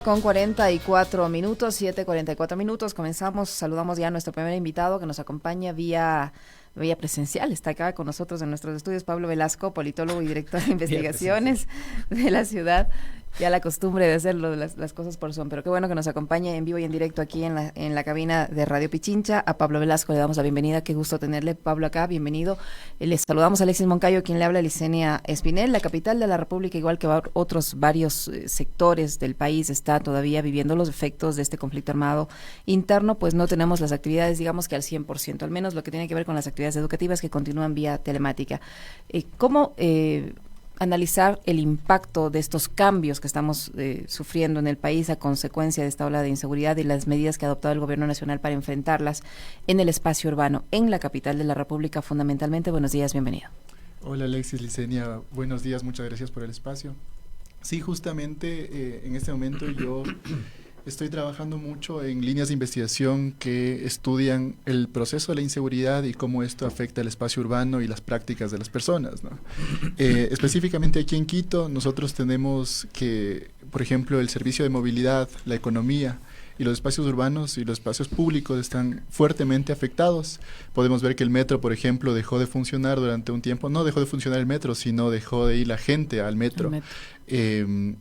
Con 44 minutos, 7:44 minutos, comenzamos, saludamos ya a nuestro primer invitado que nos acompaña vía presencial, está acá con nosotros en nuestros estudios, Pablo Velasco, politólogo y director de investigaciones de la ciudad. Ya la costumbre de hacerlo, las cosas por Zoom, pero qué bueno que nos acompañe en vivo y en directo aquí en la cabina de Radio Pichincha. A Pablo Velasco le damos la bienvenida, qué gusto tenerle, Pablo, acá, bienvenido. Les saludamos a Alexis Moncayo, quien le habla, Licenia Espinel. La capital de la República, igual que otros varios sectores del país, está todavía viviendo los efectos de este conflicto armado interno, pues no tenemos las actividades, digamos que al 100%, al menos lo que tiene que ver con las actividades educativas que continúan vía telemática. ¿Cómo analizar el impacto de estos cambios que estamos sufriendo en el país a consecuencia de esta ola de inseguridad y las medidas que ha adoptado el gobierno nacional para enfrentarlas en el espacio urbano, en la capital de la República fundamentalmente? Buenos días, bienvenido. Hola Alexis, Licenia, buenos días, muchas gracias por el espacio. Sí, justamente en este momento yo estoy trabajando mucho en líneas de investigación que estudian el proceso de la inseguridad y cómo esto afecta el espacio urbano y las prácticas de las personas, ¿no? Específicamente aquí en Quito, nosotros tenemos que, por ejemplo, el servicio de movilidad, la economía y los espacios urbanos y los espacios públicos están fuertemente afectados. Podemos ver que el metro, por ejemplo, dejó de funcionar durante un tiempo. No dejó de funcionar el metro, sino dejó de ir la gente al metro.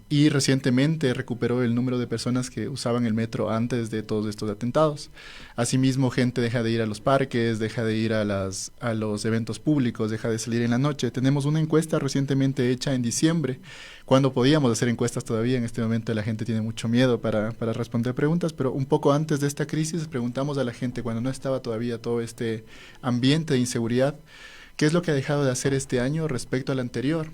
Y recientemente recuperó el número de personas que usaban el metro antes de todos estos atentados. Asimismo, gente deja de ir a los parques, deja de ir a los eventos públicos, deja de salir en la noche. Tenemos una encuesta recientemente hecha en diciembre, cuando podíamos hacer encuestas todavía. En este momento la gente tiene mucho miedo para responder preguntas, pero un poco antes de esta crisis preguntamos a la gente, cuando no estaba todavía todo este ambiente de inseguridad, ¿qué es lo que ha dejado de hacer este año respecto al anterior?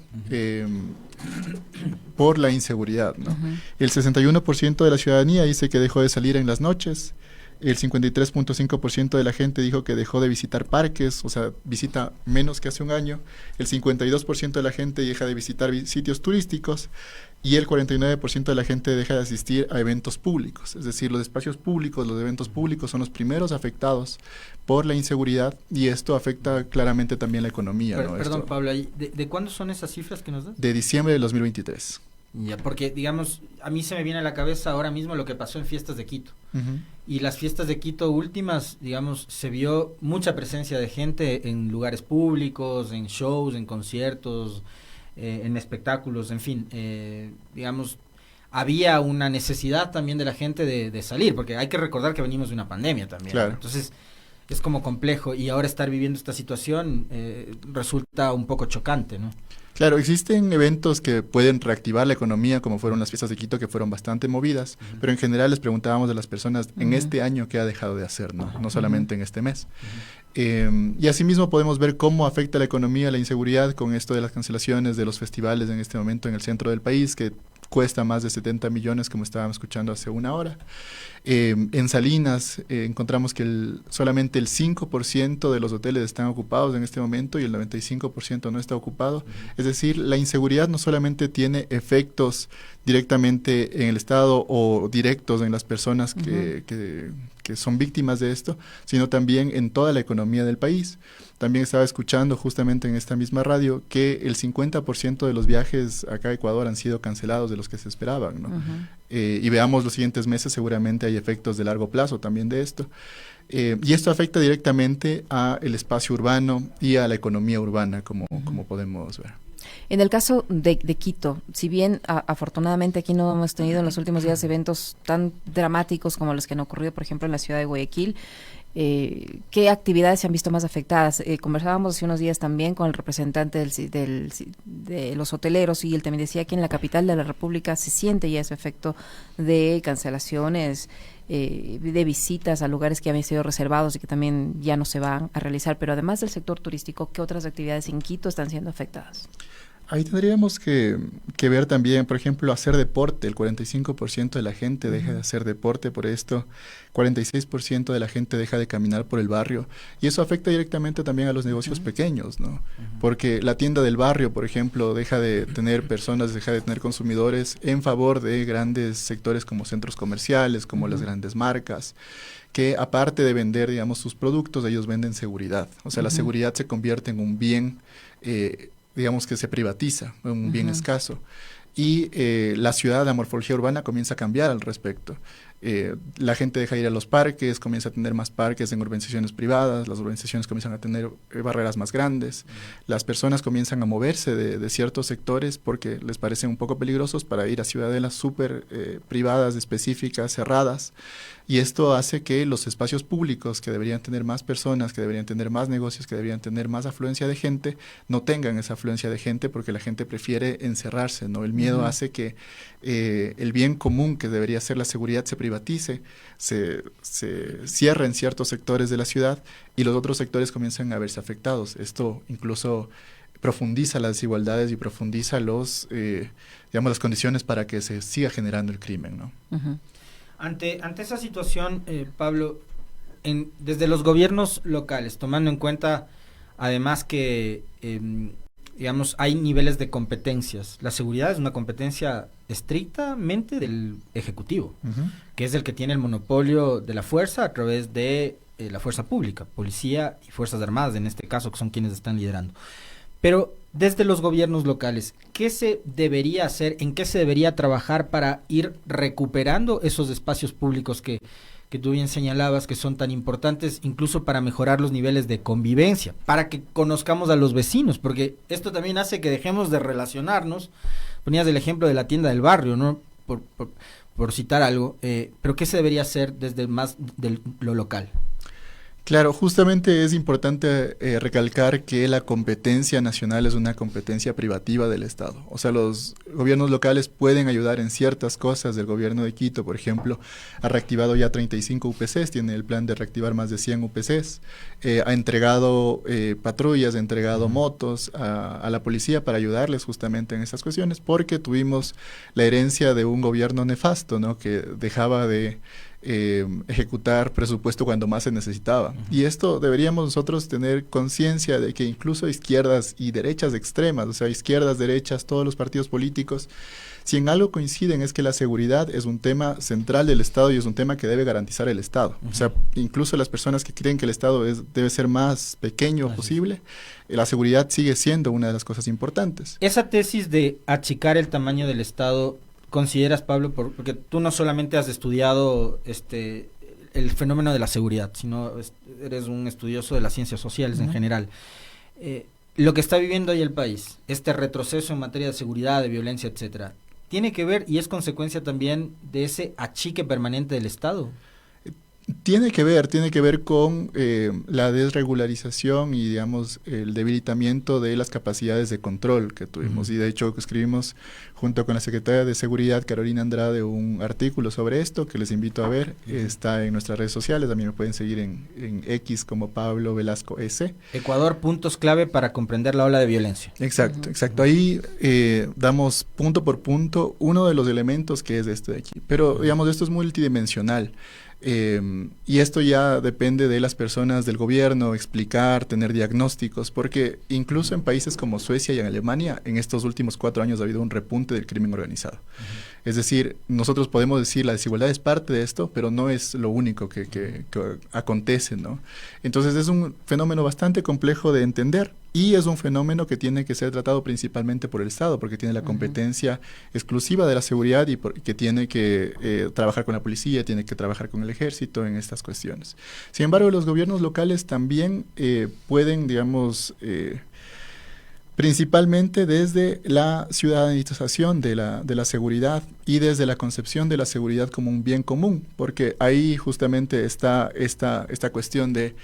Por la inseguridad, ¿no? El 61% de la ciudadanía dice que dejó de salir en las noches. El 53.5% de la gente dijo que dejó de visitar parques, o sea, visita menos que hace un año. El 52% de la gente deja de visitar sitios turísticos y el 49% de la gente deja de asistir a eventos públicos. Es decir, los espacios públicos, los eventos públicos son los primeros afectados por la inseguridad y esto afecta claramente también la economía, ¿no? Perdón, Pablo, ¿de cuándo son esas cifras que nos das? De diciembre de 2023. Ya, porque, digamos, a mí se me viene a la cabeza ahora mismo lo que pasó en Fiestas de Quito. Y las Fiestas de Quito últimas, digamos, se vio mucha presencia de gente en lugares públicos, en shows, en conciertos, en espectáculos, en fin, digamos, había una necesidad también de la gente de salir, porque hay que recordar que venimos de una pandemia también. Claro. Entonces, es como complejo y ahora estar viviendo esta situación resulta un poco chocante, ¿no? Claro, existen eventos que pueden reactivar la economía, como fueron las Fiestas de Quito, que fueron bastante movidas, pero en general les preguntábamos a las personas en este año qué ha dejado de hacer, ¿no? No solamente en este mes. Y asimismo podemos ver cómo afecta la economía, la inseguridad con esto de las cancelaciones de los festivales en este momento en el centro del país, que cuesta más de 70 millones, como estábamos escuchando hace una hora. En Salinas encontramos que solamente el 5% de los hoteles están ocupados en este momento y el 95% no está ocupado. Es decir, la inseguridad no solamente tiene efectos directamente en el Estado o directos en las personas que son víctimas de esto, sino también en toda la economía del país. También estaba escuchando justamente en esta misma radio que el 50% de los viajes acá a Ecuador han sido cancelados de los que se esperaban, ¿no? Y veamos los siguientes meses, seguramente hay efectos de largo plazo también de esto. Y esto afecta directamente al espacio urbano y a la economía urbana, como podemos ver. En el caso de Quito, si bien afortunadamente aquí no hemos tenido en los últimos días eventos tan dramáticos como los que han ocurrido, por ejemplo, en la ciudad de Guayaquil, ¿qué actividades se han visto más afectadas? Conversábamos hace unos días también con el representante de los hoteleros y él también decía que en la capital de la República se siente ya ese efecto de cancelaciones, de visitas a lugares que habían sido reservados y que también ya no se van a realizar. Pero además del sector turístico, ¿qué otras actividades en Quito están siendo afectadas? Ahí tendríamos que ver también, por ejemplo, hacer deporte. El 45% de la gente deja de hacer deporte por esto, 46% de la gente deja de caminar por el barrio, y eso afecta directamente también a los negocios pequeños, ¿no? Porque la tienda del barrio, por ejemplo, deja de tener personas, deja de tener consumidores en favor de grandes sectores como centros comerciales, como las grandes marcas, que aparte de vender, digamos, sus productos, ellos venden seguridad. O sea, la seguridad se convierte en un bien digamos que se privatiza, un bien escaso. y la ciudad, la morfología urbana comienza a cambiar al respecto. La gente deja de ir a los parques, comienza a tener más parques en urbanizaciones privadas, las urbanizaciones comienzan a tener barreras más grandes, las personas comienzan a moverse de ciertos sectores porque les parecen un poco peligrosos para ir a ciudadelas súper privadas, específicas, cerradas, y esto hace que los espacios públicos que deberían tener más personas, que deberían tener más negocios, que deberían tener más afluencia de gente, no tengan esa afluencia de gente porque la gente prefiere encerrarse, ¿no? El miedo hace que el bien común, que debería ser la seguridad, se privatice, se cierre en ciertos sectores de la ciudad y los otros sectores comienzan a verse afectados. Esto incluso profundiza las desigualdades y profundiza las condiciones para que se siga generando el crimen, ¿no? Uh-huh. Ante esa situación, Pablo, desde los gobiernos locales, tomando en cuenta además que hay niveles de competencias. La seguridad es una competencia estrictamente del Ejecutivo, que es el que tiene el monopolio de la fuerza a través de la fuerza pública, policía y fuerzas armadas, en este caso, que son quienes están liderando. Pero desde los gobiernos locales, ¿qué se debería hacer, en qué se debería trabajar para ir recuperando esos espacios públicos que tú bien señalabas que son tan importantes, incluso para mejorar los niveles de convivencia, para que conozcamos a los vecinos? Porque esto también hace que dejemos de relacionarnos. Ponías el ejemplo de la tienda del barrio, ¿no? Por citar algo, pero ¿qué se debería hacer desde más de lo local? Claro, justamente es importante recalcar que la competencia nacional es una competencia privativa del Estado. O sea, los gobiernos locales pueden ayudar en ciertas cosas. Del gobierno de Quito, por ejemplo, ha reactivado ya 35 UPCs, tiene el plan de reactivar más de 100 UPCs, ha entregado patrullas, ha entregado motos a la policía para ayudarles justamente en esas cuestiones, porque tuvimos la herencia de un gobierno nefasto, ¿no? Que dejaba de ejecutar presupuesto cuando más se necesitaba. Y esto deberíamos nosotros tener conciencia de que incluso izquierdas y derechas extremas, o sea, izquierdas, derechas, todos los partidos políticos, si en algo coinciden es que la seguridad es un tema central del Estado y es un tema que debe garantizar el Estado. O sea, incluso las personas que creen que el Estado debe ser más pequeño posible, la seguridad sigue siendo una de las cosas importantes. Esa tesis de achicar el tamaño del Estado, ¿consideras, Pablo, porque tú no solamente has estudiado el fenómeno de la seguridad, sino eres un estudioso de las ciencias sociales en general? Lo que está viviendo hoy el país, este retroceso en materia de seguridad, de violencia, etcétera, ¿tiene que ver y es consecuencia también de ese achique permanente del Estado? Tiene que ver con la desregularización y, digamos, el debilitamiento de las capacidades de control que tuvimos. Y de hecho escribimos junto con la secretaria de Seguridad, Carolina Andrade, un artículo sobre esto que les invito a ver. Está en nuestras redes sociales, también me pueden seguir en X como Pablo Velasco S. Ecuador, puntos clave para comprender la ola de violencia. Exacto. Ahí damos punto por punto uno de los elementos que es este de aquí. Pero, digamos, esto es multidimensional. Y esto ya depende de las personas del gobierno, explicar, tener diagnósticos, porque incluso en países como Suecia y en Alemania, en estos últimos 4 años ha habido un repunte del crimen organizado. Es decir, nosotros podemos decir la desigualdad es parte de esto, pero no es lo único que acontece, ¿no? Entonces es un fenómeno bastante complejo de entender y es un fenómeno que tiene que ser tratado principalmente por el Estado, porque tiene la competencia exclusiva de la seguridad y que tiene que trabajar con la policía, tiene que trabajar con el ejército en estas cuestiones. Sin embargo, los gobiernos locales también pueden, digamos, principalmente desde la ciudadanización de la seguridad y desde la concepción de la seguridad como un bien común, porque ahí justamente está esta cuestión de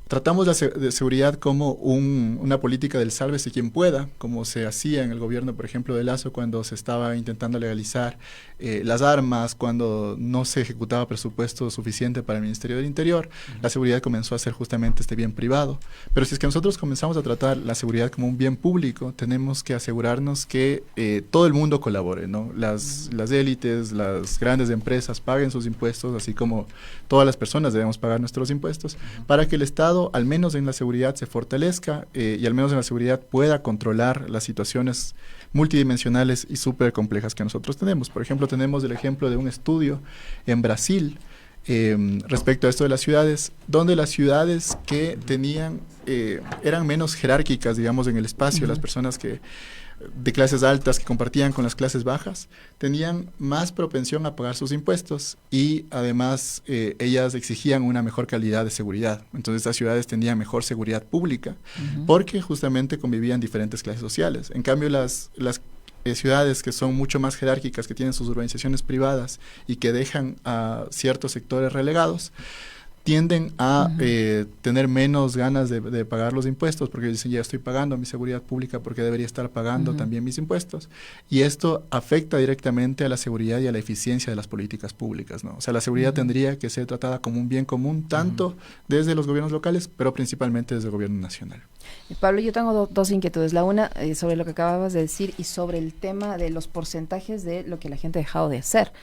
tratamos de seguridad como una política del sálvese quien pueda, como se hacía en el gobierno, por ejemplo, de Lasso, cuando se estaba intentando legalizar las armas, cuando no se ejecutaba presupuesto suficiente para el Ministerio del Interior. La seguridad comenzó a ser justamente este bien privado. Pero si es que nosotros comenzamos a tratar la seguridad como un bien público, tenemos que asegurarnos que todo el mundo colabore, ¿no? Las élites, las grandes empresas paguen sus impuestos, así como todas las personas debemos pagar nuestros impuestos, para que el Estado, al menos en la seguridad, se fortalezca y al menos en la seguridad pueda controlar las situaciones multidimensionales y súper complejas que nosotros tenemos. Por ejemplo, tenemos el ejemplo de un estudio en Brasil respecto a esto de las ciudades, donde las ciudades que tenían eran menos jerárquicas, digamos, en el espacio, las personas que de clases altas que compartían con las clases bajas tenían más propensión a pagar sus impuestos y además ellas exigían una mejor calidad de seguridad. Entonces estas ciudades tenían mejor seguridad pública porque justamente convivían diferentes clases sociales. En cambio las ciudades que son mucho más jerárquicas, que tienen sus urbanizaciones privadas y que dejan a ciertos sectores relegados, tienden a tener menos ganas de pagar los impuestos porque dicen, ya estoy pagando mi seguridad pública porque debería estar pagando también mis impuestos. Y esto afecta directamente a la seguridad y a la eficiencia de las políticas públicas, ¿no? O sea, la seguridad tendría que ser tratada como un bien común, tanto desde los gobiernos locales, pero principalmente desde el gobierno nacional. Pablo, yo tengo dos inquietudes. La una, sobre lo que acababas de decir y sobre el tema de los porcentajes de lo que la gente ha dejado de hacer.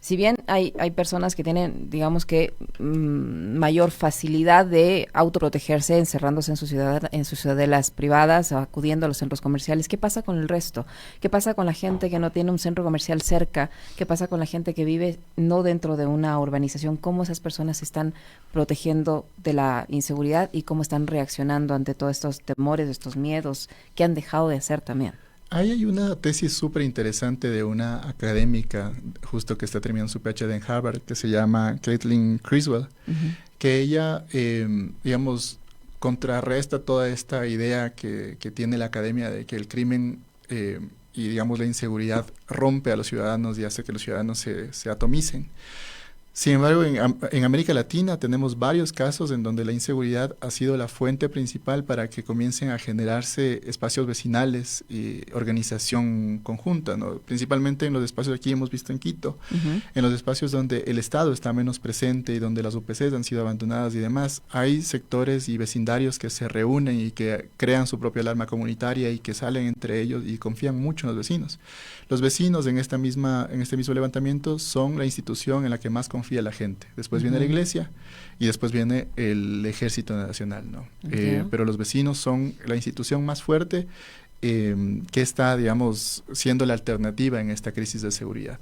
Si bien hay personas que tienen, digamos que, mayor facilidad de autoprotegerse encerrándose en sus ciudadelas privadas o acudiendo a los centros comerciales, ¿qué pasa con el resto? ¿Qué pasa con la gente que no tiene un centro comercial cerca? ¿Qué pasa con la gente que vive no dentro de una urbanización? ¿Cómo esas personas se están protegiendo de la inseguridad y cómo están reaccionando ante todos estos temores, estos miedos que han dejado de hacer también? Ahí hay una tesis súper interesante de una académica justo que está terminando su PhD en Harvard, que se llama Caitlin Criswell, que ella, digamos, contrarresta toda esta idea que tiene la academia de que el crimen y, digamos, la inseguridad rompe a los ciudadanos y hace que los ciudadanos se atomicen. Sin embargo, en América Latina tenemos varios casos en donde la inseguridad ha sido la fuente principal para que comiencen a generarse espacios vecinales y organización conjunta, ¿no? Principalmente en los espacios aquí hemos visto en Quito, en los espacios donde el Estado está menos presente y donde las UPCs han sido abandonadas y demás, hay sectores y vecindarios que se reúnen y que crean su propia alarma comunitaria y que salen entre ellos y confían mucho en los vecinos. Los vecinos en este mismo levantamiento son la institución en la que más confía la gente. Después viene la iglesia y después viene el Ejército Nacional, ¿no? Pero los vecinos son la institución más fuerte que está, digamos, siendo la alternativa en esta crisis de seguridad.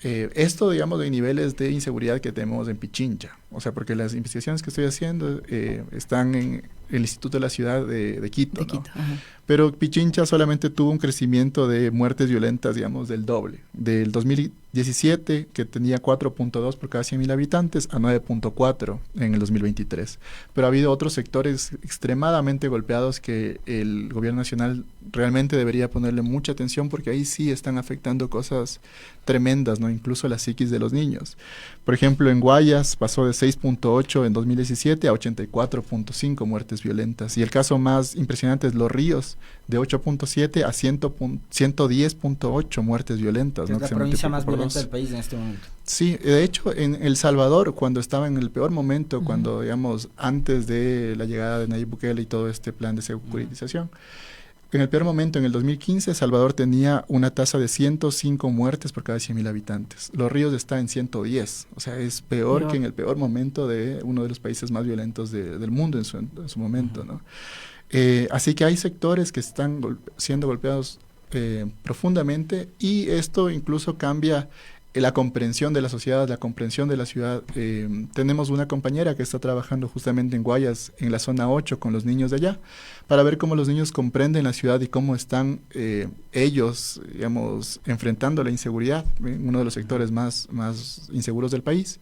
Esto, digamos, de niveles de inseguridad que tenemos en Pichincha, o sea, porque las investigaciones que estoy haciendo están en el Instituto de la Ciudad de Quito, ¿no? Pero Pichincha solamente tuvo un crecimiento de muertes violentas, digamos, del doble. Del 2017, que tenía 4.2 por cada 100.000 habitantes, a 9.4 en el 2023. Pero ha habido otros sectores extremadamente golpeados que el gobierno nacional realmente debería ponerle mucha atención porque ahí sí están afectando cosas tremendas, ¿no? Incluso la psiquis de los niños. Por ejemplo, en Guayas pasó de 6.8 en 2017 a 84.5 muertes violentas. Y el caso más impresionante es Los Ríos, de 8.7 a 110.8 muertes violentas, ¿no? Es la provincia más violenta del país en este momento. Sí, de hecho, en El Salvador, cuando estaba en el peor momento, cuando, digamos, antes de la llegada de Nayib Bukele y todo este plan de securitización, en el peor momento, en el 2015, El Salvador tenía una tasa de 105 muertes por cada 100.000 habitantes. Los Ríos está en 110, o sea, es peor que en el peor momento de uno de los países más violentos del mundo en su momento, ¿no? Así que hay sectores que están siendo golpeados profundamente y esto incluso cambia la comprensión de la sociedad, la comprensión de la ciudad. Tenemos una compañera que está trabajando justamente en Guayas, en la zona 8, con los niños de allá, para ver cómo los niños comprenden la ciudad y cómo están ellos, digamos, enfrentando la inseguridad en uno de los sectores más inseguros del país.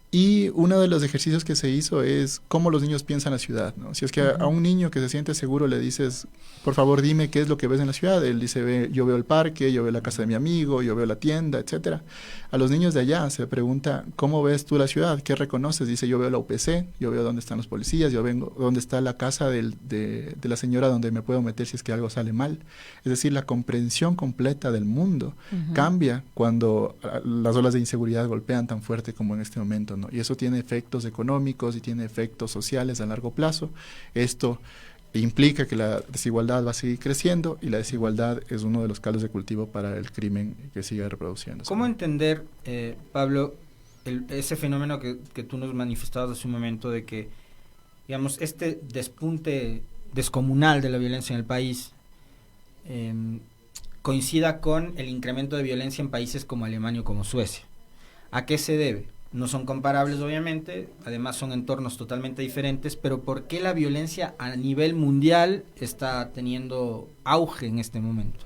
Y uno de los ejercicios que se hizo es cómo los niños piensan la ciudad, ¿no? Si es que a un niño que se siente seguro le dices, por favor dime qué es lo que ves en la ciudad, él dice, yo veo el parque, yo veo la casa de mi amigo, yo veo la tienda, etcétera. A los niños de allá se pregunta, ¿cómo ves tú la ciudad? ¿Qué reconoces? Dice, yo veo la UPC, yo veo dónde están los policías, yo veo dónde está la casa de la señora donde me puedo meter si es que algo sale mal. Es decir, la comprensión completa del mundo cambia cuando las olas de inseguridad golpean tan fuerte como en este momento, ¿no? Y eso tiene efectos económicos y tiene efectos sociales a largo plazo. Esto implica que la desigualdad va a seguir creciendo y la desigualdad es uno de los caldos de cultivo para el crimen que sigue reproduciéndose. ¿Cómo entender, Pablo, ese fenómeno que tú nos manifestabas hace un momento de que, digamos, este despunte descomunal de la violencia en el país coincida con el incremento de violencia en países como Alemania o como Suecia? ¿A qué se debe? no son comparables obviamente, además son entornos totalmente diferentes, pero ¿por qué la violencia a nivel mundial está teniendo auge en este momento?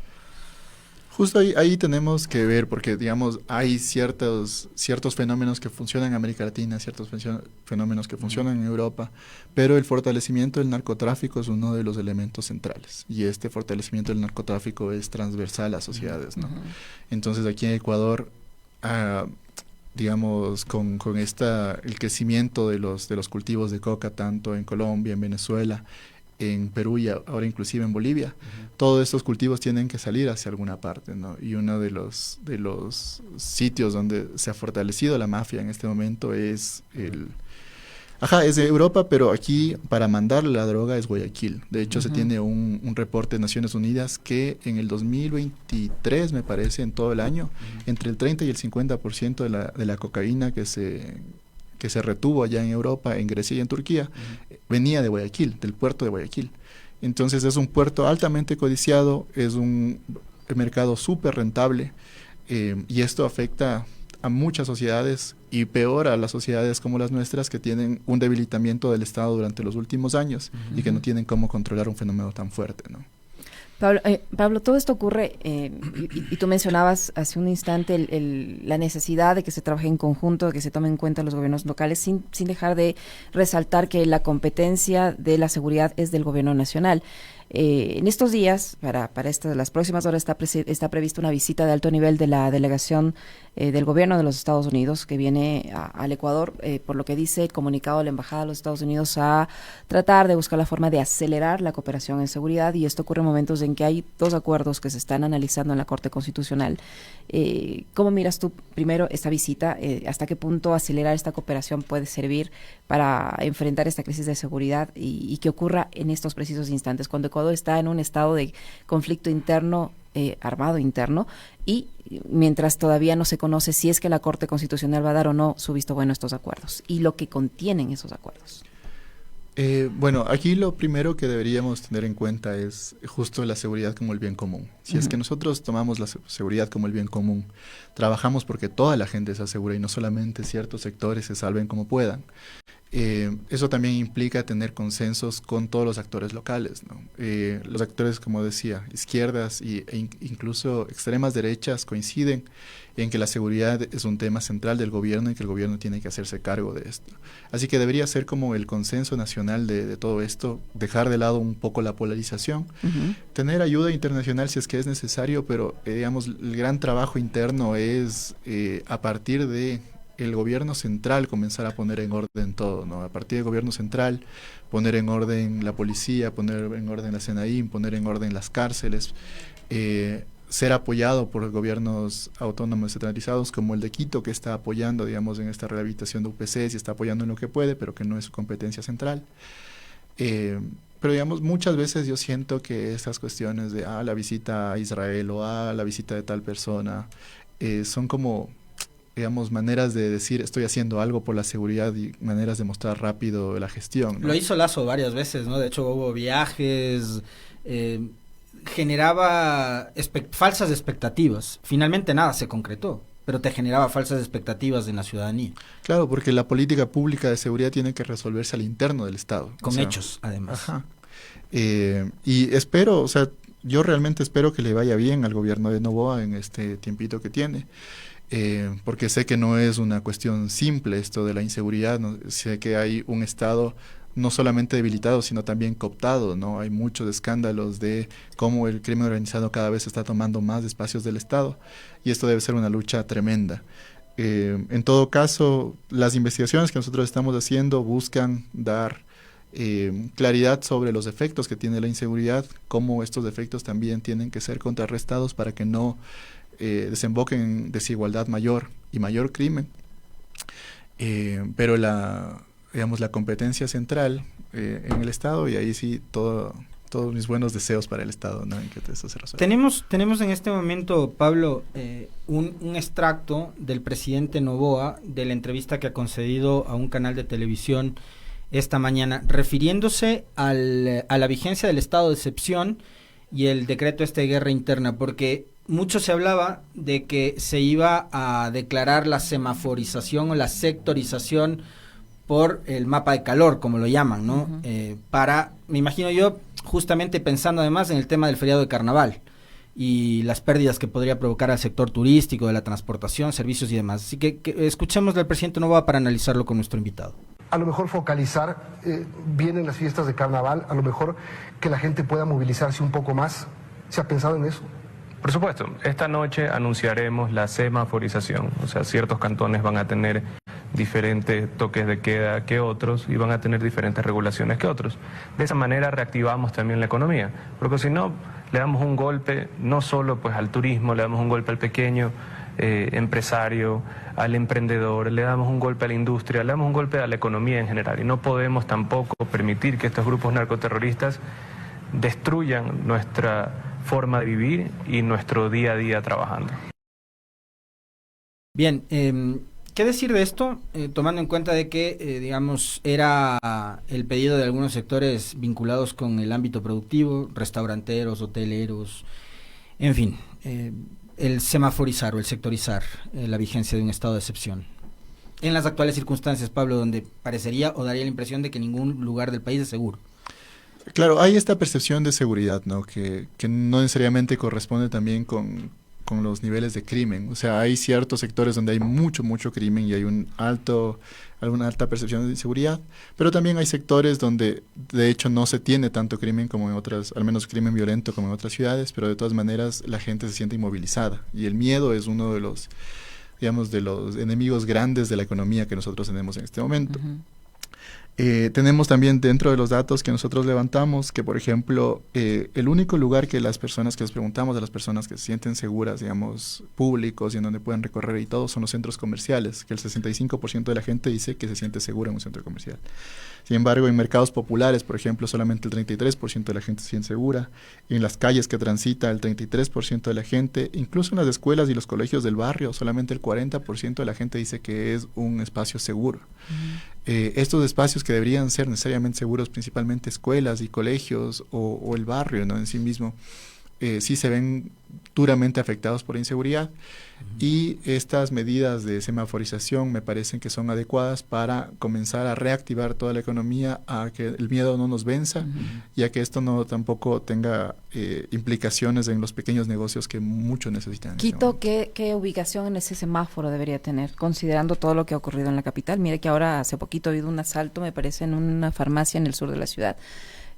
Justo ahí tenemos que ver, porque digamos hay ciertos fenómenos que funcionan en América Latina, ciertos fenómenos que funcionan en Europa, pero el fortalecimiento del narcotráfico es uno de los elementos centrales, y este fortalecimiento del narcotráfico es transversal a sociedades, ¿no? Entonces aquí en Ecuador, digamos, con el crecimiento de los cultivos de coca, tanto en Colombia, en Venezuela, en Perú y ahora inclusive en Bolivia, todos estos cultivos tienen que salir hacia alguna parte, ¿no? Y uno de los sitios donde se ha fortalecido la mafia en este momento es es de Europa, pero aquí para mandar la droga es Guayaquil. De hecho, se tiene un reporte de Naciones Unidas que en el 2023, me parece, en todo el año, entre el 30 y el 50% de la cocaína que se retuvo allá en Europa, en Grecia y en Turquía, venía de Guayaquil, del puerto de Guayaquil. Entonces es un puerto altamente codiciado, es un mercado súper rentable, y esto afecta a muchas sociedades, y peor a las sociedades como las nuestras, que tienen un debilitamiento del Estado durante los últimos años y que no tienen cómo controlar un fenómeno tan fuerte, ¿no? Pablo, todo esto ocurre, y tú mencionabas hace un instante la necesidad de que se trabaje en conjunto, de que se tomen en cuenta los gobiernos locales, sin dejar de resaltar que la competencia de la seguridad es del gobierno nacional. En estos días, para las próximas horas, está prevista una visita de alto nivel de la delegación del gobierno de los Estados Unidos que viene al Ecuador, por lo que dice el comunicado de la Embajada de los Estados Unidos, a tratar de buscar la forma de acelerar la cooperación en seguridad, y esto ocurre en momentos en que hay dos acuerdos que se están analizando en la Corte Constitucional. ¿Cómo miras tú primero esta visita? ¿Hasta qué punto acelerar esta cooperación puede servir para enfrentar esta crisis de seguridad y que ocurra en estos precisos instantes, cuando Ecuador está en un estado de conflicto interno, armado interno, y mientras todavía no se conoce si es que la Corte Constitucional va a dar o no su visto bueno a estos acuerdos y lo que contienen esos acuerdos? Bueno, aquí lo primero que deberíamos tener en cuenta es justo la seguridad como el bien común. Si es que nosotros tomamos la seguridad como el bien común, trabajamos porque toda la gente se asegure y no solamente ciertos sectores se salven como puedan. Eso también implica tener consensos con todos los actores locales, ¿no? Los actores, como decía, izquierdas e incluso extremas derechas coinciden en que la seguridad es un tema central del gobierno y que el gobierno tiene que hacerse cargo de esto. Así que debería ser como el consenso nacional de todo esto, dejar de lado un poco la polarización, tener ayuda internacional si es que es necesario, pero digamos, el gran trabajo interno es a partir de el gobierno central comenzar a poner en orden todo, ¿no? A partir del gobierno central, poner en orden la policía, poner en orden la SENAIM, poner en orden las cárceles, ser apoyado por gobiernos autónomos descentralizados como el de Quito, que está apoyando, digamos, en esta rehabilitación de UPCs y está apoyando en lo que puede, pero que no es su competencia central. Pero digamos, muchas veces yo siento que estas cuestiones de la visita a Israel o la visita de tal persona son como, digamos, maneras de decir estoy haciendo algo por la seguridad y maneras de mostrar rápido la gestión, ¿no? Lo hizo Lazo varias veces, ¿no? De hecho hubo viajes, generaba falsas expectativas. Finalmente nada se concretó, pero te generaba falsas expectativas en la ciudadanía. Claro, porque la política pública de seguridad tiene que resolverse al interno del Estado. Con hechos, además. Ajá. Y espero, o sea, yo realmente espero que le vaya bien al gobierno de Noboa en este tiempito que tiene. Porque sé que no es una cuestión simple esto de la inseguridad, ¿no? Sé que hay un Estado no solamente debilitado, sino también cooptado, ¿no? Hay muchos escándalos de cómo el crimen organizado cada vez está tomando más espacios del Estado, y esto debe ser una lucha tremenda. En todo caso, las investigaciones que nosotros estamos haciendo buscan dar claridad sobre los efectos que tiene la inseguridad, cómo estos efectos también tienen que ser contrarrestados para que no desemboquen en desigualdad mayor y mayor crimen, pero la competencia central en el Estado, y ahí sí todos mis buenos deseos para el Estado, ¿no? En que eso se resuelva. Tenemos en este momento, Pablo, un extracto del presidente Noboa de la entrevista que ha concedido a un canal de televisión esta mañana, refiriéndose a la vigencia del estado de excepción y el decreto de guerra interna, porque mucho se hablaba de que se iba a declarar la semaforización o la sectorización por el mapa de calor, como lo llaman, ¿no? Me imagino yo, justamente pensando además en el tema del feriado de carnaval y las pérdidas que podría provocar al sector turístico, de la transportación, servicios y demás. Así que escuchemos al presidente Noboa para analizarlo con nuestro invitado. A lo mejor focalizar, vienen las fiestas de carnaval, a lo mejor que la gente pueda movilizarse un poco más. ¿Se ha pensado en eso? Por supuesto, esta noche anunciaremos la semaforización, o sea, ciertos cantones van a tener diferentes toques de queda que otros y van a tener diferentes regulaciones que otros. De esa manera reactivamos también la economía, porque si no, le damos un golpe no solo pues al turismo, le damos un golpe al pequeño empresario, al emprendedor, le damos un golpe a la industria, le damos un golpe a la economía en general, y no podemos tampoco permitir que estos grupos narcoterroristas destruyan nuestra forma de vivir y nuestro día a día trabajando. Bien, ¿qué decir de esto? Tomando en cuenta de que, digamos, era el pedido de algunos sectores vinculados con el ámbito productivo, restauranteros, hoteleros, en fin, el semaforizar o el sectorizar la vigencia de un estado de excepción. En las actuales circunstancias, Pablo, donde parecería o daría la impresión de que ningún lugar del país es seguro. Claro, hay esta percepción de seguridad, ¿no? Que no necesariamente corresponde también con los niveles de crimen. O sea, hay ciertos sectores donde hay mucho crimen y hay alguna alta percepción de inseguridad, pero también hay sectores donde de hecho no se tiene tanto crimen como en otras, al menos crimen violento como en otras ciudades, pero de todas maneras la gente se siente inmovilizada y el miedo es uno de los, digamos, de los enemigos grandes de la economía que nosotros tenemos en este momento. Tenemos también dentro de los datos que nosotros levantamos que, por ejemplo, el único lugar que las personas que les preguntamos a las personas que se sienten seguras, digamos, públicos y en donde pueden recorrer y todo, son los centros comerciales, que el 65% de la gente dice que se siente segura en un centro comercial. Sin embargo, en mercados populares, por ejemplo, solamente el 33% de la gente se siente segura. En las calles que transita, el 33% de la gente. Incluso en las escuelas y los colegios del barrio, solamente el 40% de la gente dice que es un espacio seguro. Estos espacios que deberían ser necesariamente seguros, principalmente escuelas y colegios o el barrio, ¿no? En sí mismo, sí se ven duramente afectados por la inseguridad. Y estas medidas de semaforización me parecen que son adecuadas para comenzar a reactivar toda la economía, a que el miedo no nos venza y a que esto no tampoco tenga implicaciones en los pequeños negocios que mucho necesitan. Quito, ¿qué ubicación en ese semáforo debería tener, considerando todo lo que ha ocurrido en la capital? Mire que ahora hace poquito ha habido un asalto, me parece, en una farmacia en el sur de la ciudad.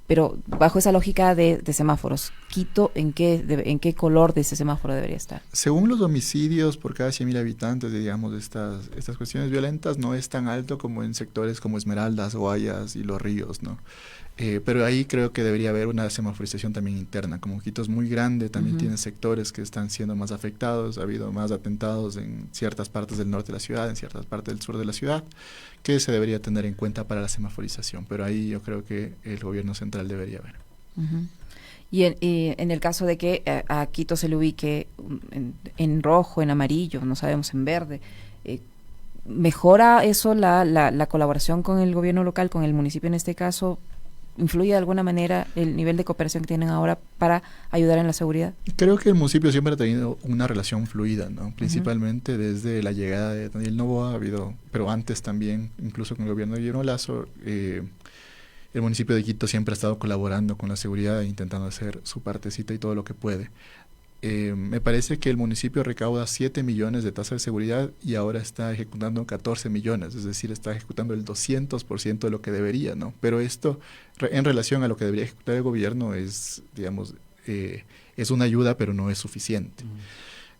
Pero bajo esa lógica de semáforos, Quito, ¿en qué color de ese semáforo debería estar? Según los homicidios por cada 100.000 habitantes, digamos, de estas cuestiones violentas, no es tan alto como en sectores como Esmeraldas, Guayas y Los Ríos, ¿no? Pero ahí creo que debería haber una semaforización también interna. Como Quito es muy grande, también tiene sectores que están siendo más afectados, ha habido más atentados en ciertas partes del norte de la ciudad, en ciertas partes del sur de la ciudad, que se debería tener en cuenta para la semaforización, pero ahí yo creo que el gobierno central debería ver. Y en el caso de que a Quito se le ubique en rojo, en amarillo, no sabemos, en verde, ¿mejora eso la colaboración con el gobierno local, con el municipio en este caso? ¿Influye de alguna manera el nivel de cooperación que tienen ahora para ayudar en la seguridad? Creo que el municipio siempre ha tenido una relación fluida, ¿no? Principalmente desde la llegada de Daniel Noboa ha habido, pero antes también, incluso con el gobierno de Guillermo Lasso, el municipio de Quito siempre ha estado colaborando con la seguridad e intentando hacer su partecita y todo lo que puede. Me parece que el municipio recauda 7 millones de tasa de seguridad y ahora está ejecutando 14 millones, es decir, está ejecutando el 200% de lo que debería, ¿no? Pero esto, en relación a lo que debería ejecutar el gobierno, es, digamos, es una ayuda, pero no es suficiente.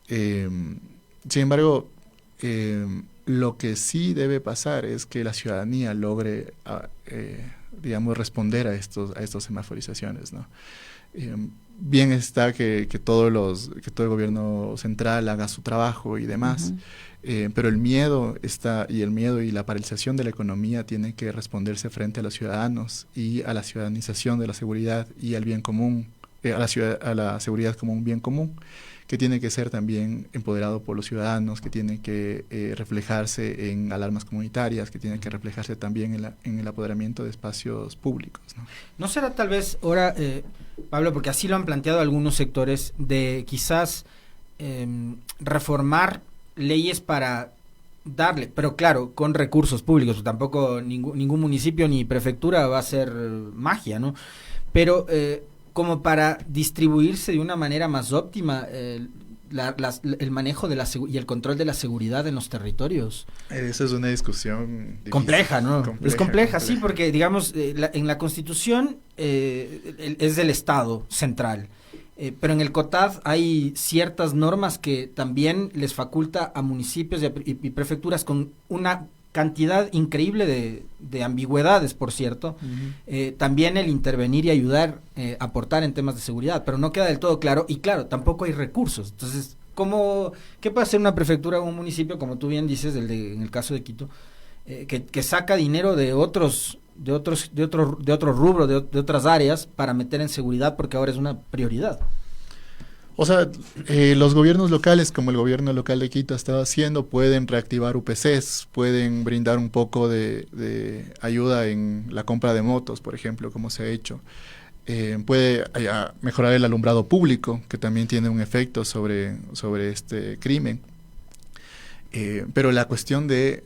Sin embargo, lo que sí debe pasar es que la ciudadanía logre, digamos, responder a estos semaforizaciones, ¿no? Bien está que todo el gobierno central haga su trabajo y demás, pero el miedo y la paralización de la economía tiene que responderse frente a los ciudadanos y a la ciudadanización de la seguridad y al bien común, a la seguridad como un bien común, que tiene que ser también empoderado por los ciudadanos, que tiene que reflejarse en alarmas comunitarias, que tiene que reflejarse también en el apoderamiento de espacios públicos, ¿no? ¿No será tal vez ahora, Pablo, porque así lo han planteado algunos sectores, de quizás reformar leyes para darle, pero claro, con recursos públicos, tampoco ningún municipio ni prefectura va a ser magia, ¿no? Pero como para distribuirse de una manera más óptima el manejo de y el control de la seguridad en los territorios. Esa es una discusión difícil. Compleja, ¿no? Es compleja, sí, porque digamos, en la Constitución es del Estado central, pero en el COTAD hay ciertas normas que también les faculta a municipios y prefecturas con una cantidad increíble de ambigüedades, por cierto, también el intervenir y ayudar, aportar en temas de seguridad, pero no queda del todo claro, y claro, tampoco hay recursos. Entonces, ¿qué puede hacer una prefectura o un municipio, como tú bien dices, en el caso de Quito, que saca dinero de otro rubro, de otras áreas, para meter en seguridad, porque ahora es una prioridad? O sea, los gobiernos locales, como el gobierno local de Quito ha estado haciendo, pueden reactivar UPCs, pueden brindar un poco de ayuda en la compra de motos, por ejemplo, como se ha hecho. Puede mejorar el alumbrado público, que también tiene un efecto sobre este crimen. Pero la cuestión de,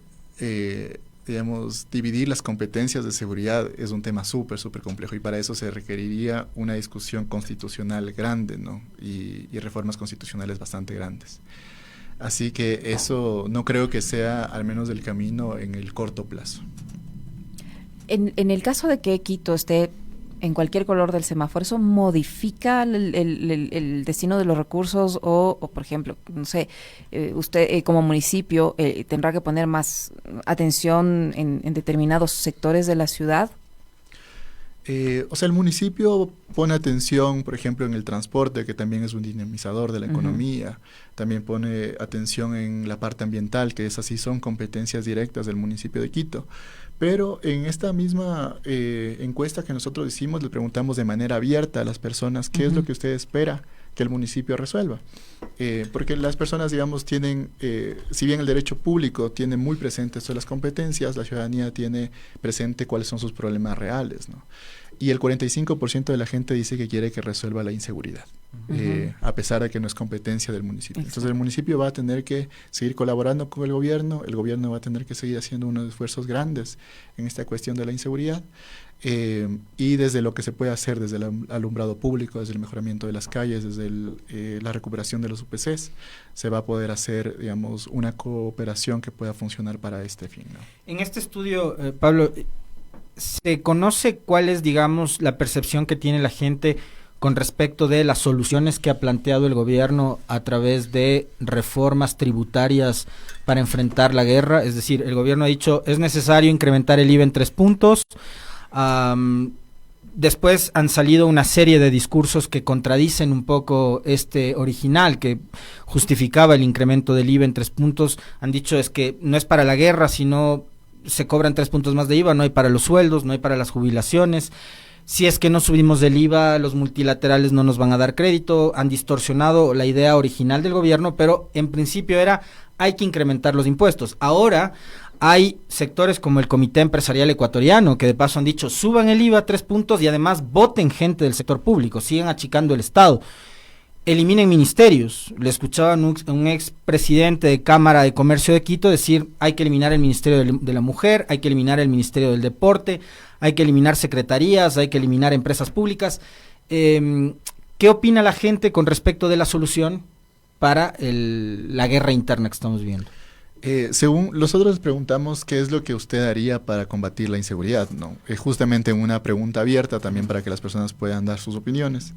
digamos, dividir las competencias de seguridad es un tema súper complejo, y para eso se requeriría una discusión constitucional grande, ¿no? Y reformas constitucionales bastante grandes. Así que eso no creo que sea al menos el camino en el corto plazo. En el caso de que Quito esté en cualquier color del semáforo, ¿eso modifica el destino de los recursos? O por ejemplo, no sé, usted como municipio tendrá que poner más atención en determinados sectores de la ciudad. O sea, el municipio pone atención, por ejemplo, en el transporte, que también es un dinamizador de la economía. También pone atención en la parte ambiental, que esas sí son competencias directas del municipio de Quito. Pero en esta misma encuesta que nosotros hicimos, le preguntamos de manera abierta a las personas qué es lo que usted espera que el municipio resuelva. Porque las personas, digamos, tienen, si bien el derecho público tiene muy presentes todas las competencias, la ciudadanía tiene presente cuáles son sus problemas reales, ¿no? Y el 45% de la gente dice que quiere que resuelva la inseguridad, a pesar de que no es competencia del municipio. Entonces el municipio va a tener que seguir colaborando con el gobierno va a tener que seguir haciendo unos esfuerzos grandes en esta cuestión de la inseguridad, y desde lo que se puede hacer, desde el alumbrado público, desde el mejoramiento de las calles, desde la recuperación de los UPCs, se va a poder hacer, digamos, una cooperación que pueda funcionar para este fin, ¿no? En este estudio, Pablo, ¿se conoce cuál es, digamos, la percepción que tiene la gente con respecto de las soluciones que ha planteado el gobierno a través de reformas tributarias para enfrentar la guerra? Es decir, el gobierno ha dicho, es necesario incrementar el IVA en 3 puntos. Después han salido una serie de discursos que contradicen un poco este original, que justificaba el incremento del IVA en 3 puntos. Han dicho, es que no es para la guerra, sino se cobran 3 puntos más de IVA, no hay para los sueldos, no hay para las jubilaciones. Si es que no subimos del IVA, los multilaterales no nos van a dar crédito. Han distorsionado la idea original del gobierno, pero en principio hay que incrementar los impuestos. Ahora hay sectores como el Comité Empresarial Ecuatoriano, que de paso han dicho, suban el IVA a 3 puntos y además voten gente del sector público, sigan achicando el Estado. Eliminen ministerios. Le escuchaban un expresidente de Cámara de Comercio de Quito decir, hay que eliminar el Ministerio de la Mujer, hay que eliminar el Ministerio del Deporte, hay que eliminar secretarías, hay que eliminar empresas públicas. ¿Qué opina la gente con respecto de la solución para la guerra interna que estamos viviendo? Según nosotros les preguntamos qué es lo que usted haría para combatir la inseguridad, ¿no? Justamente una pregunta abierta también para que las personas puedan dar sus opiniones.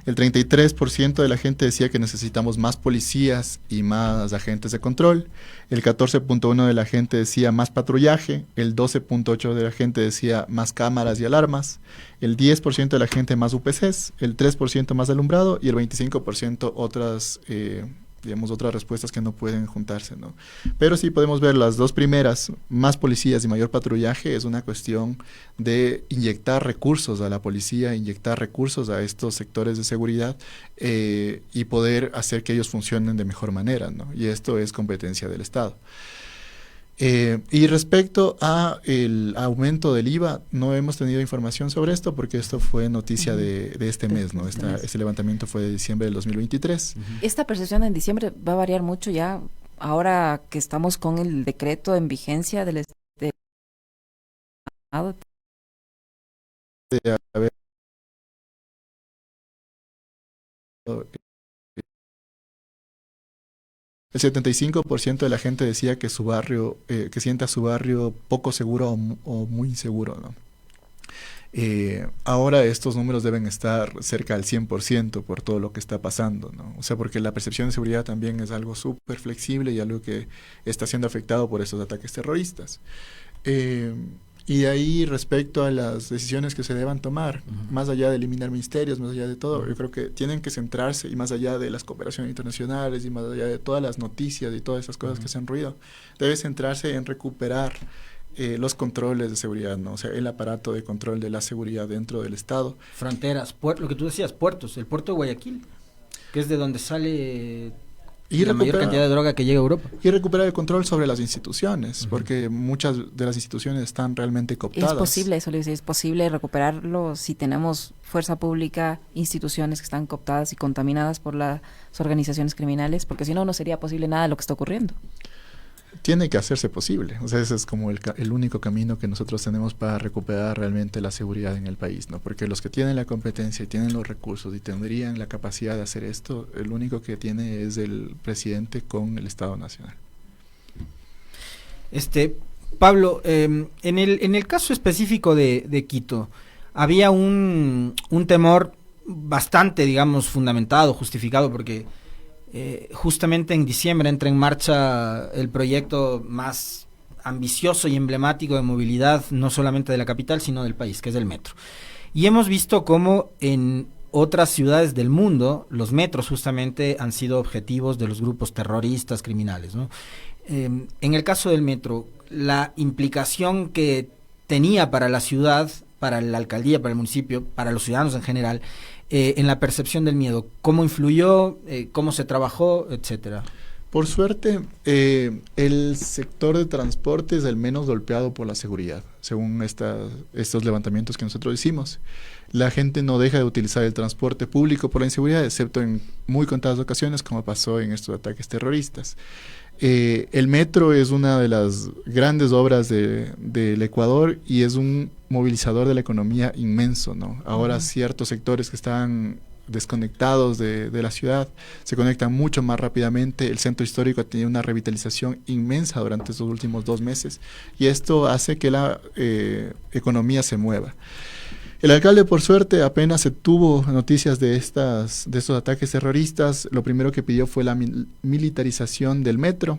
El 33% de la gente decía que necesitamos más policías y más agentes de control. El 14.1% de la gente decía más patrullaje. El 12.8% de la gente decía más cámaras y alarmas. El 10% de la gente más UPCs. El 3% más alumbrado y el 25% otras digamos, otras respuestas que no pueden juntarse, ¿no? Pero sí podemos ver las dos primeras, más policías y mayor patrullaje, es una cuestión de inyectar recursos a la policía, inyectar recursos a estos sectores de seguridad y poder hacer que ellos funcionen de mejor manera, ¿no? Y esto es competencia del Estado. Y respecto a el aumento del IVA, no hemos tenido información sobre esto porque esto fue noticia de este mes, ¿no? Este levantamiento fue de diciembre del 2023. ¿Esta percepción en diciembre va a variar mucho ya ahora que estamos con el decreto en vigencia del Estado? De haber el 75% de la gente decía que su barrio, que sienta su barrio poco seguro o muy inseguro, ¿no? Ahora estos números deben estar cerca del 100% por todo lo que está pasando, ¿no? O sea, porque la percepción de seguridad también es algo súper flexible y algo que está siendo afectado por estos ataques terroristas. Y de ahí, respecto a las decisiones que se deban tomar, más allá de eliminar ministerios, más allá de todo, yo creo que tienen que centrarse, y más allá de las cooperaciones internacionales, y más allá de todas las noticias y todas esas cosas que hacen ruido, debe centrarse en recuperar los controles de seguridad, ¿no? O sea, el aparato de control de la seguridad dentro del Estado. Fronteras, lo que tú decías, puertos, el puerto de Guayaquil, que es de donde sale Y la mayor cantidad de droga que llega a Europa. Y recuperar el control sobre las instituciones, porque muchas de las instituciones están realmente cooptadas. Es posible, eso le decía, es posible recuperarlo si tenemos fuerza pública, instituciones que están cooptadas y contaminadas por las organizaciones criminales, porque si no, no sería posible nada de lo que está ocurriendo. Tiene que hacerse posible, o sea, ese es como el único camino que nosotros tenemos para recuperar realmente la seguridad en el país, ¿no? Porque los que tienen la competencia y tienen los recursos y tendrían la capacidad de hacer esto, el único que tiene es el presidente con el Estado Nacional. Pablo, en el caso específico de Quito, había un temor bastante, digamos, fundamentado, justificado, porque justamente en diciembre entra en marcha el proyecto más ambicioso y emblemático de movilidad, no solamente de la capital, sino del país, que es el metro. Y hemos visto cómo en otras ciudades del mundo los metros justamente han sido objetivos de los grupos terroristas, criminales, ¿no? En el caso del metro, la implicación que tenía para la ciudad, para la alcaldía, para el municipio, para los ciudadanos en general, en la percepción del miedo, ¿cómo influyó, cómo se trabajó, etcétera? Por suerte, el sector de transporte es el menos golpeado por la seguridad, según estos levantamientos que nosotros hicimos. La gente no deja de utilizar el transporte público por la inseguridad, excepto en muy contadas ocasiones, como pasó en estos ataques terroristas. El metro es una de las grandes obras del Ecuador y es un movilizador de la economía inmenso, ¿no? Ahora ciertos sectores que están desconectados de la ciudad se conectan mucho más rápidamente. El centro histórico ha tenido una revitalización inmensa durante estos últimos 2 meses y esto hace que la economía se mueva. El alcalde, por suerte, apenas se tuvo noticias de estos ataques terroristas, lo primero que pidió fue la militarización del metro.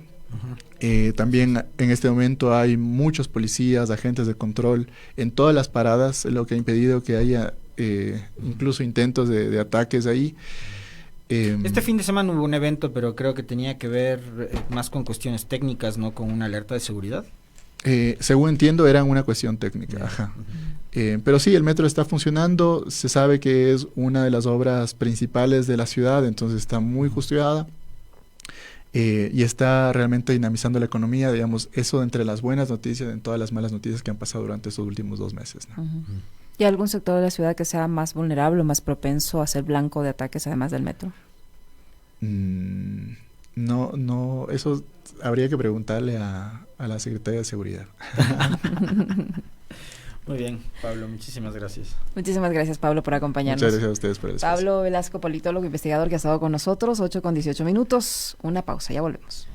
También en este momento hay muchos policías, agentes de control en todas las paradas, lo que ha impedido que haya incluso intentos de ataques ahí. Este fin de semana hubo un evento, pero creo que tenía que ver más con cuestiones técnicas, no con una alerta de seguridad. Según entiendo, era una cuestión técnica. Ajá. Pero sí, el metro está funcionando, se sabe que es una de las obras principales de la ciudad, entonces está muy custodiada y está realmente dinamizando la economía, digamos, eso entre las buenas noticias, en todas las malas noticias que han pasado durante estos últimos 2 meses, ¿no? ¿Y algún sector de la ciudad que sea más vulnerable o más propenso a ser blanco de ataques además del metro? No, eso habría que preguntarle a la Secretaría de Seguridad. Muy bien, Pablo, muchísimas gracias. Muchísimas gracias, Pablo, por acompañarnos. Muchas gracias a ustedes por el espacio. Pablo Velasco, politólogo, investigador que ha estado con nosotros, 8:18. Una pausa, ya volvemos.